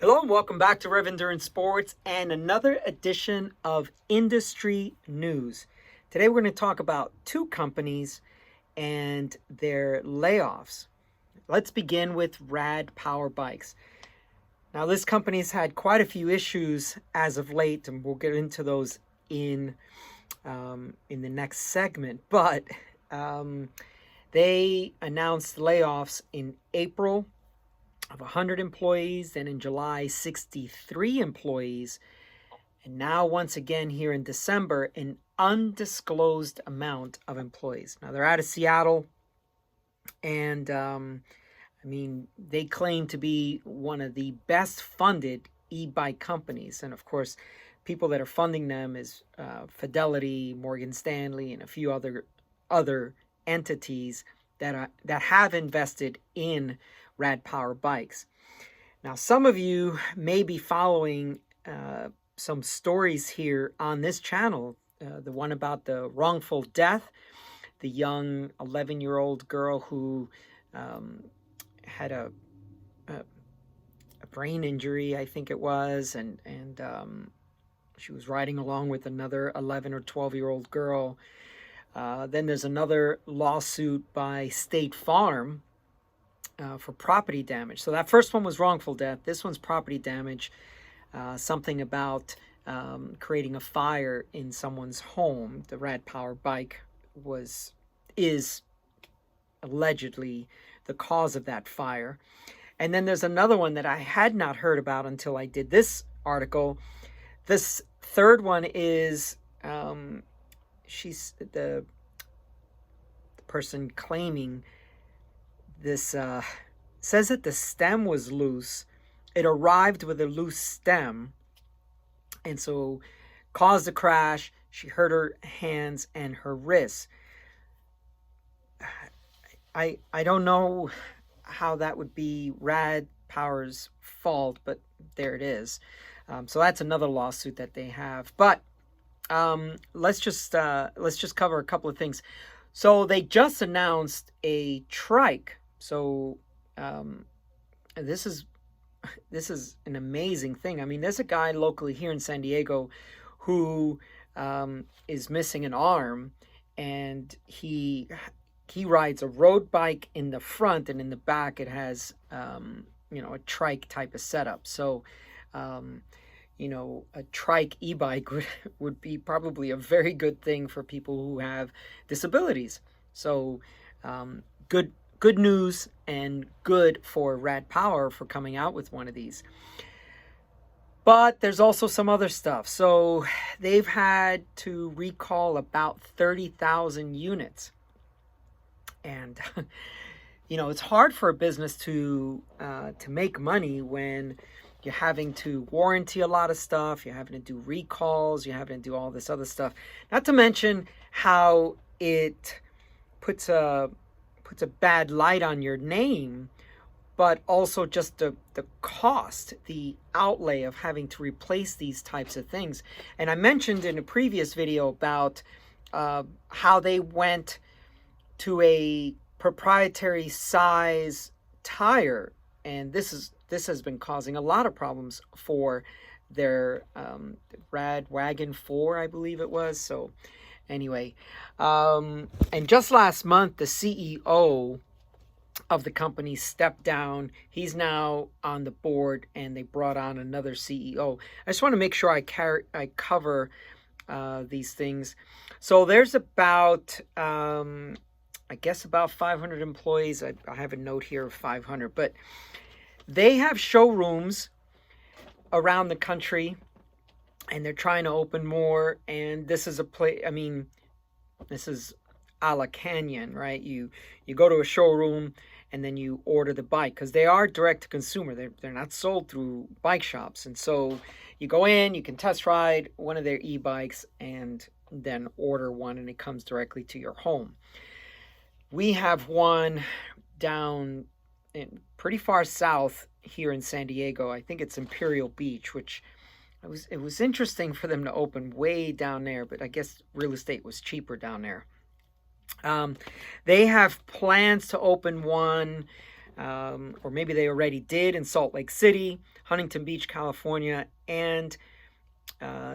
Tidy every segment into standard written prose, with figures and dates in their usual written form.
Hello and welcome back to Rev Endurance Sports and another edition of Industry News. Today we're going to talk about two companies and their layoffs. Let's begin with Rad Power Bikes. Now this company's had quite a few issues as of late, and we'll get into those in the next segment. But they announced layoffs in April of 100 employees, then in July 63 employees, and now once again here in December an undisclosed amount of employees. Now they're out of Seattle, and they claim to be one of the best funded e-bike companies, and of course people that are funding them is Fidelity, Morgan Stanley, and a few other entities that have invested in Rad Power Bikes. Now, some of you may be following some stories here on this channel. The one about the wrongful death, the young 11-year-old girl who had a brain injury, I think it was, and she was riding along with another 11 or 12-year-old girl. Then there's another lawsuit by State Farm for property damage. So that first one was wrongful death. This one's property damage. Something about creating a fire in someone's home. The Rad Power bike is allegedly the cause of that fire. And then there's another one that I had not heard about until I did this article. This third one is she's the person claiming this says that the stem was loose. It arrived with a loose stem, and so caused a crash. She hurt her hands and her wrists. I don't know how that would be Rad Power's fault, but there it is. So that's another lawsuit that they have. But let's just cover a couple of things. So they just announced a trike. So this is an amazing thing. I mean, there's a guy locally here in San Diego who is missing an arm, and he rides a road bike in the front, and in the back it has a trike type of setup. So a trike e-bike would be probably a very good thing for people who have disabilities. So good news, and good for Rad Power for coming out with one of these. But there's also some other stuff. So they've had to recall about 30,000 units. And it's hard for a business to make money when you're having to warranty a lot of stuff, you're having to do recalls, you're having to do all this other stuff. Not to mention how it puts a bad light on your name, but also just the cost, the outlay of having to replace these types of things. And I mentioned in a previous video about how they went to a proprietary size tire, and this has been causing a lot of problems for their Rad Wagon 4, I believe it was. So anyway, and just last month, the CEO of the company stepped down. He's now on the board, and they brought on another CEO. I just want to make sure I cover these things. So there's about, I guess, about 500 employees. I have a note here of 500, but they have showrooms around the country, and they're trying to open more. And this is a place, this is a la Canyon, right? You go to a showroom and then you order the bike, because they are direct to consumer. They're not sold through bike shops. And so you go in, you can test ride one of their e-bikes and then order one, and it comes directly to your home. We have one down in pretty far south here in San Diego. I think it's Imperial Beach, which it was interesting for them to open way down there, but I guess real estate was cheaper down there. They have plans to open one or maybe they already did in Salt Lake City, Huntington Beach, California, and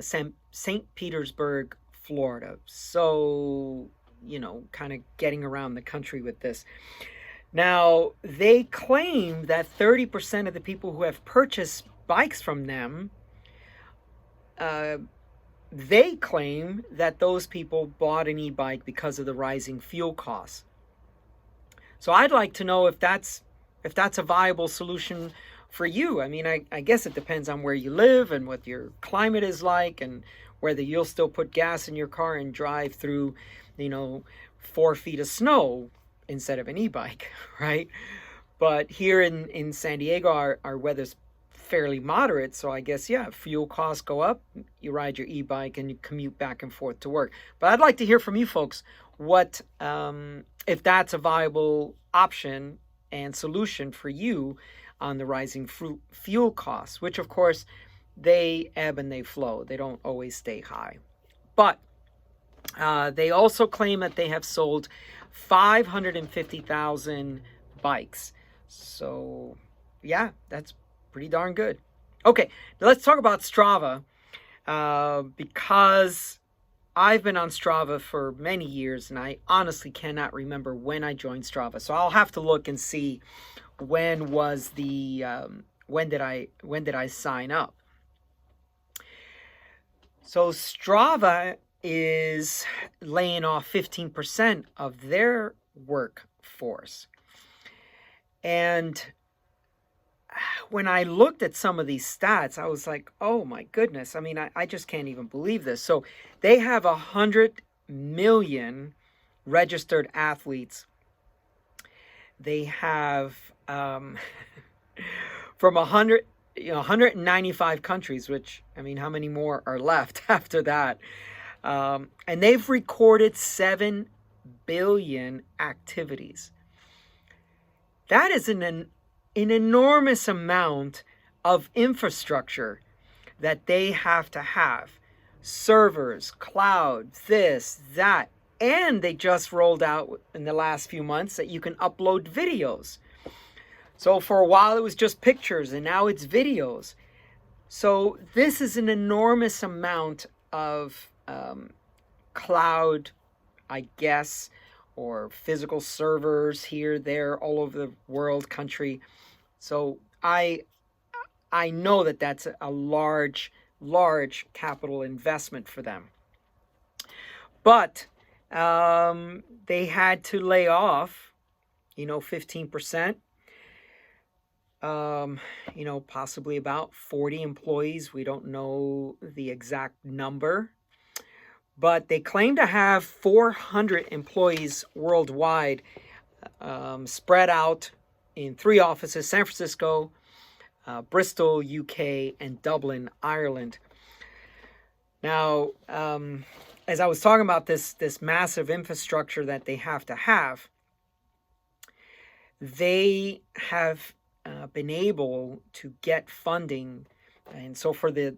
St. Petersburg, Florida. So, kind of getting around the country with this. Now, they claim that 30% of the people who have purchased bikes from them, they claim that those people bought an e-bike because of the rising fuel costs. So I'd like to know if that's a viable solution for you. I mean, I guess it depends on where you live and what your climate is like, and whether you'll still put gas in your car and drive through, 4 feet of snow instead of an e-bike, right? But here in San Diego, our weather's fairly moderate, so I guess, yeah, fuel costs go up, you ride your e-bike and you commute back and forth to work. But I'd like to hear from you folks what if that's a viable option and solution for you on the rising fuel costs, which of course they ebb and they flow. They don't always stay high. But they also claim that they have sold 550,000 bikes. So yeah, that's pretty darn good. Okay, now let's talk about Strava, because I've been on Strava for many years and I honestly cannot remember when I joined Strava. So I'll have to look and see when did I sign up. So Strava is laying off 15% of their workforce. And when I looked at some of these stats, I was like, oh my goodness. I mean, I just can't even believe this. So they have 100 million registered athletes. They have from 195 countries, which, I mean, how many more are left after that? And they've recorded 7 billion activities. That is an enormous amount of infrastructure that they have to have. Servers, cloud, this, that. And they just rolled out in the last few months that you can upload videos. So for a while it was just pictures and now it's videos. So this is an enormous amount of cloud, I guess, or physical servers here, there, all over the world, country. So I know that that's a large capital investment for them. But they had to lay off, 15%. Possibly about 40 employees. We don't know the exact number. But they claim to have 400 employees worldwide, spread out in 3 offices: San Francisco, Bristol, UK, and Dublin, Ireland. Now, as I was talking about this massive infrastructure that they have to have, they have been able to get funding. And so for the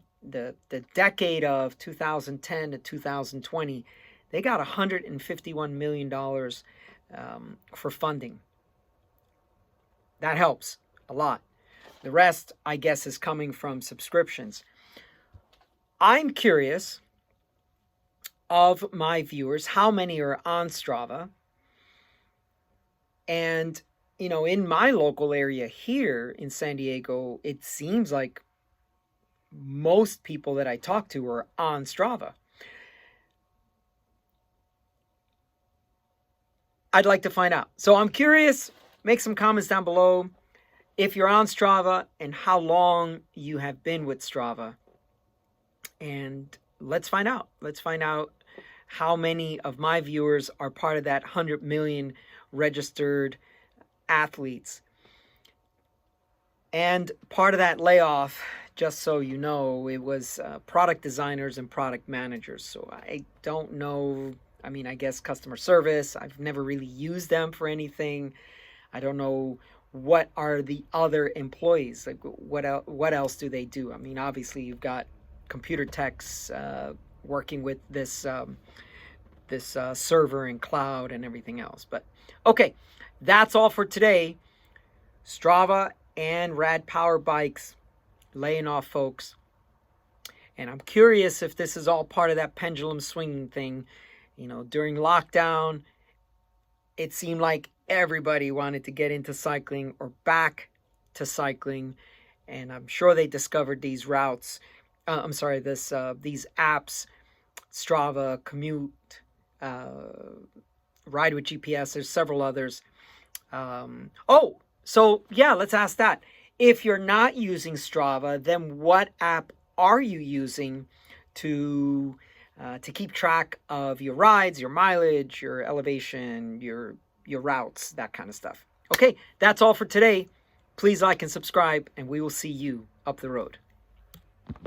decade of 2010 to 2020, they got $151 million for funding. That helps a lot. The rest, I guess, is coming from subscriptions. I'm curious of my viewers, how many are on Strava? And, in my local area here in San Diego, it seems like most people that I talk to are on Strava. I'd like to find out. So I'm curious. Make some comments down below if you're on Strava and how long you have been with Strava. And let's find out. Let's find out how many of my viewers are part of that 100 million registered athletes. And part of that layoff, just so you know, it was product designers and product managers. So I don't know. I mean, I guess customer service. I've never really used them for anything. I don't know what are the other employees. Like, what else do they do? I mean, obviously you've got computer techs working with this server and cloud and everything else. But okay, that's all for today. Strava and Rad Power bikes laying off folks. And I'm curious if this is all part of that pendulum swinging thing. You know, during lockdown, it seemed like everybody wanted to get into cycling or back to cycling, and I'm sure they discovered these routes. These apps, Strava, Commute, Ride with GPS. There's several others. Let's ask that. If you're not using Strava, then what app are you using to keep track of your rides, your mileage, your elevation, your routes, that kind of stuff? Okay, that's all for today. Please like and subscribe, and we will see you up the road.